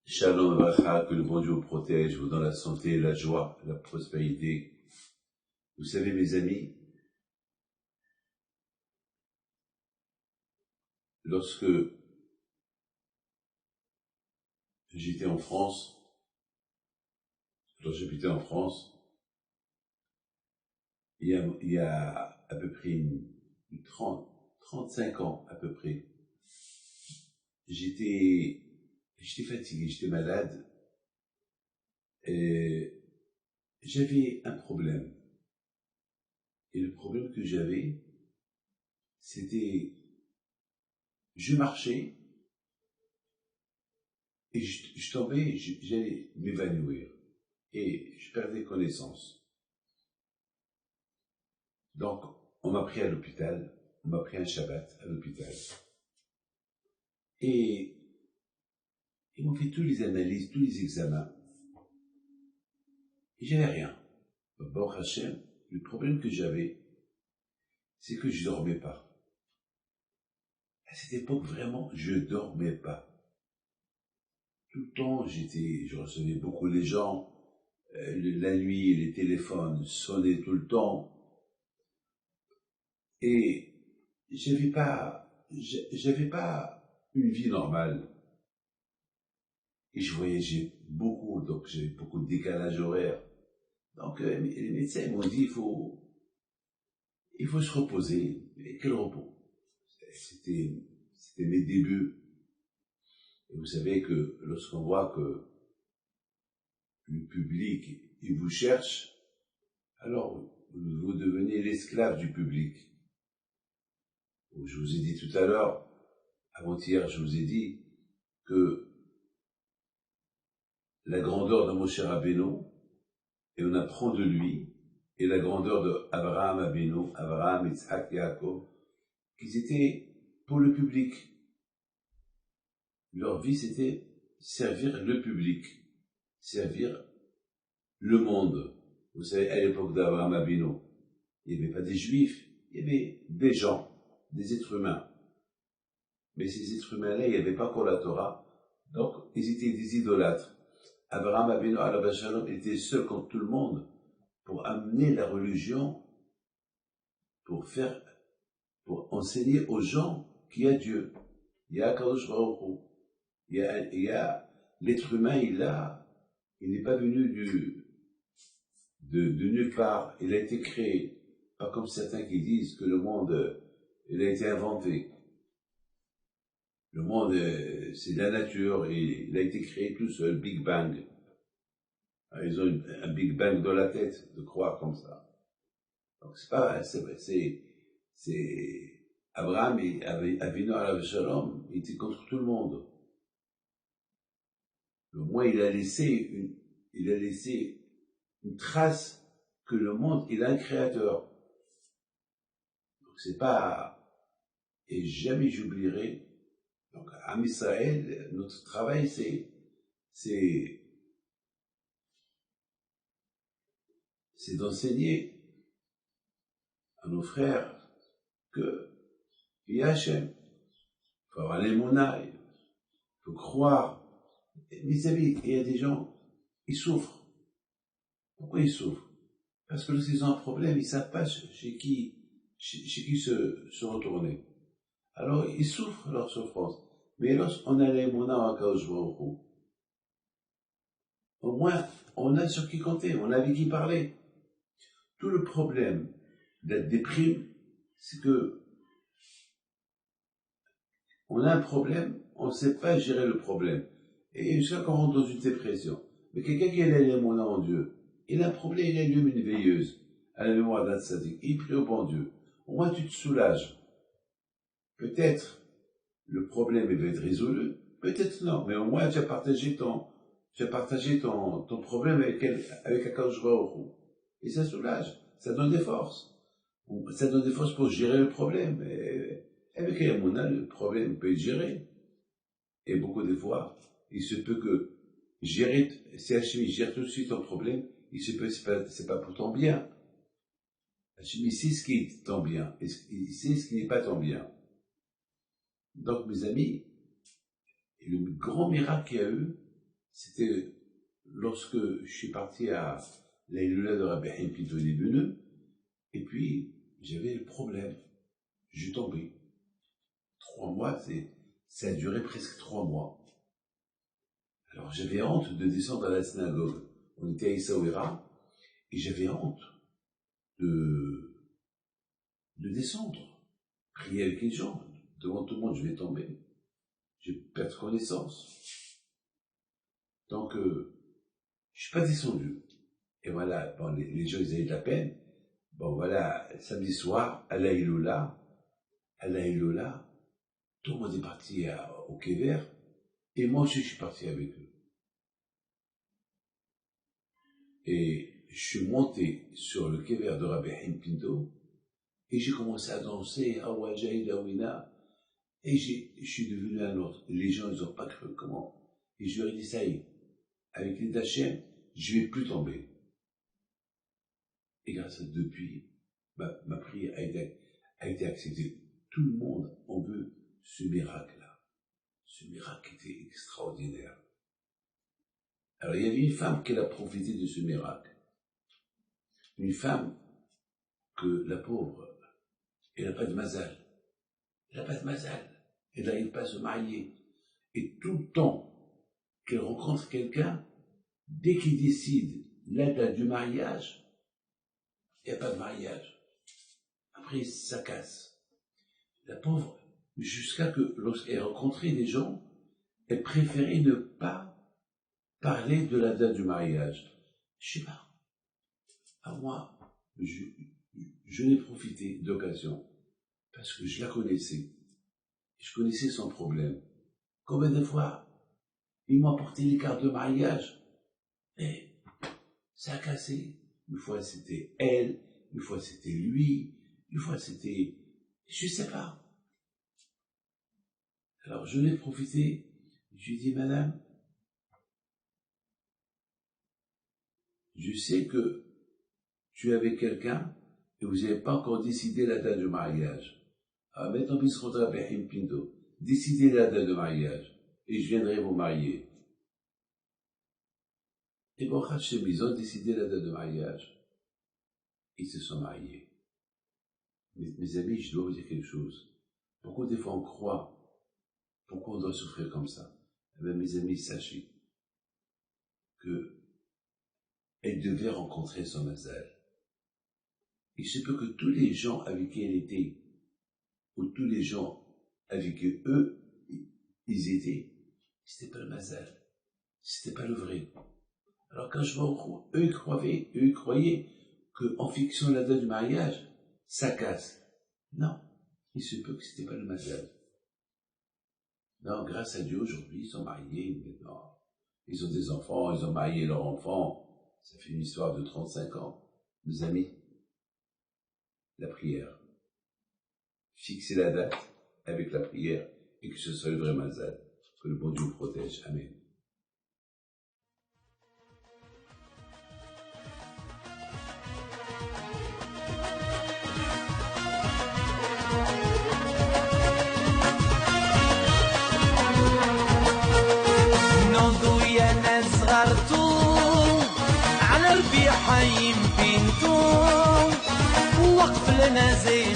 Shalom Bracha, que le bon Dieu vous protège, vous donne la santé, la joie, la prospérité. Vous savez, mes amis, lorsque j'étais en France, j'habitais en France, il y a à peu près 35 ans à peu près, j'étais fatigué, j'étais malade, et j'avais un problème. Et le problème que j'avais, c'était, je marchais, et je tombais, j'allais m'évanouir, et je perdais connaissance. Donc, on m'a pris à l'hôpital, on m'a pris un Shabbat à l'hôpital. Et ils m'ont fait toutes les analyses, tous les examens. Et j'avais rien. Bon, Hachem, le problème que j'avais, c'est que je dormais pas. À cette époque, vraiment, je dormais pas. Tout le temps, je recevais beaucoup les gens. La nuit, les téléphones sonnaient tout le temps. Et j'avais pas une vie normale. Et je voyageais beaucoup, donc j'avais beaucoup de décalage horaire. Donc les médecins m'ont dit, il faut se reposer. Et quel repos? C'était mes débuts. Et vous savez que lorsqu'on voit que le public, il vous cherche, alors vous devenez l'esclave du public. Je vous ai dit tout à l'heure, avant-hier, je vous ai dit que la grandeur de Moshe Rabbeinu, et on apprend de lui, et la grandeur de Abraham Abinu, Abraham, Yitzhak, Yaakov, qu'ils étaient pour le public. Leur vie, c'était servir le public, servir le monde. Vous savez, à l'époque d'Abraham Abinu, il n'y avait pas des juifs, il y avait des gens, des êtres humains. Mais ces êtres humains-là, il n'y avait pas encore la Torah, donc ils étaient des idolâtres. Abraham Abinu, alav shalom, était seul contre tout le monde pour amener la religion, pour enseigner aux gens qu'il y a Dieu. Il y a Kadosh Baruch Hu. Il y a l'être humain, il n'est pas venu de nulle part. Il a été créé. Pas comme certains qui disent que le monde, il a été inventé. Le monde, c'est de la nature et il a été créé tout seul, Big Bang. Alors, ils ont un Big Bang dans la tête de croire comme ça. Donc c'est Abraham Avinu alav shalom, il était contre tout le monde. Au moins, il a laissé une trace que le monde, il a un créateur. Donc c'est pas, et jamais j'oublierai. Donc, à Israël, notre travail, c'est d'enseigner à nos frères que il y a Hachem. Il faut avoir l'émouna, il faut croire. Mes amis, il y a des gens, ils souffrent. Pourquoi ils souffrent? Parce que lorsqu'ils ont un problème, ils ne savent pas chez qui se retourner. Alors, ils souffrent leur souffrance. Mais lorsqu'on a l'émouna à Kadosh Baruch Hu, au moins, on a sur qui compter, on a avec qui parler. Tout le problème d'être déprime, c'est que on a un problème, on ne sait pas gérer le problème. Et jusqu'à qu'on rentre dans une dépression. Mais quelqu'un qui a l'émouna en Dieu, il a un problème, il allume une veilleuse à la mémoire d'un tzaddik, il prie au bon Dieu. Au moins, tu te soulages. Peut-être le problème va être résolu, peut-être non, mais au moins tu as partagé ton problème avec Akadosh Baruch Hu. Et ça soulage, ça donne des forces. Ça donne des forces pour gérer le problème. Et avec Emouna, le problème peut être géré. Et beaucoup de fois, il se peut que gérer, si Hachem gère tout de suite ton problème, il se peut, c'est pas pour ton bien. Hachem, il sait ce qui est tant bien, et il sait ce qui n'est pas tant bien. Donc, mes amis, le grand miracle qu'il y a eu, c'était lorsque je suis parti à l'Aïloula de Rabbi Haim Pinto Beneux, et puis j'avais le problème, je tombais. 3 mois, ça a duré presque 3 mois. Alors j'avais honte de descendre à la synagogue. On était à Essaouira, et j'avais honte de descendre, prier avec les gens. Devant tout le monde, je vais tomber. Je vais perdre connaissance. Donc, je suis pas descendu. Et voilà, bon, les gens, ils avaient de la peine. Bon, voilà, samedi soir, à l'Aïloula, tout le monde est parti au Kéver, et moi aussi, je suis parti avec eux. Et je suis monté sur le Kéver de Rabbi Haim Pinto, et j'ai commencé à danser, Awajaï, Dawina, et je suis devenu un autre. Les gens, ils n'ont pas cru comment. Et je leur ai dit, ça y est, avec les Dachem, je ne vais plus tomber. Et grâce à depuis, ma prière a été acceptée. Tout le monde en veut ce miracle-là. Ce miracle était extraordinaire. Alors, il y avait une femme qui a profité de ce miracle. Une femme que la pauvre, elle n'a pas de mazal. Elle n'a pas de mazal. Elle n'arrive pas à se marier. Et tout le temps qu'elle rencontre quelqu'un, dès qu'il décide la date du mariage, il n'y a pas de mariage. Après, ça casse. La pauvre, jusqu'à que lorsqu'elle rencontrait des gens, elle préférait ne pas parler de la date du mariage. Je sais pas. À moi, je n'ai profité d'occasion parce que je la connaissais. Je connaissais son problème. Combien de fois ils m'ont apporté les cartes de mariage et ça a cassé. Une fois c'était elle, une fois c'était lui, une fois c'était... je sais pas. Alors je l'ai profité, je lui ai dit, madame, je sais que tu es avec quelqu'un et vous n'avez pas encore décidé la date du mariage. Alors maintenant, il se rendra à Haim Pinto. Décidez la date de mariage et je viendrai vous marier. Et bon, ils ont décidé la date de mariage. Ils se sont mariés. Mes amis, je dois vous dire quelque chose. Pourquoi des fois on croit? Pourquoi on doit souffrir comme ça? Eh bien, mes amis, sachez que elle devait rencontrer son mazal. Il se peut que tous les gens avec qui elle était, ou tous les gens avec qui eux, ils étaient, c'était pas le mazal. C'était pas le vrai. Alors quand je vois, eux croyaient qu'en fixant la date du mariage, ça casse. Non, il se peut que c'était pas le mazal. Non, grâce à Dieu, aujourd'hui, ils sont mariés, maintenant. Ils ont des enfants, ils ont marié leurs enfants. Ça fait une histoire de 35 ans. Mes amis, la prière. Fixez la date avec la prière et que ce soit le vrai mazal. Que le bon Dieu vous protège. Amen. على ربيع حيم بنتو وقف لنا زين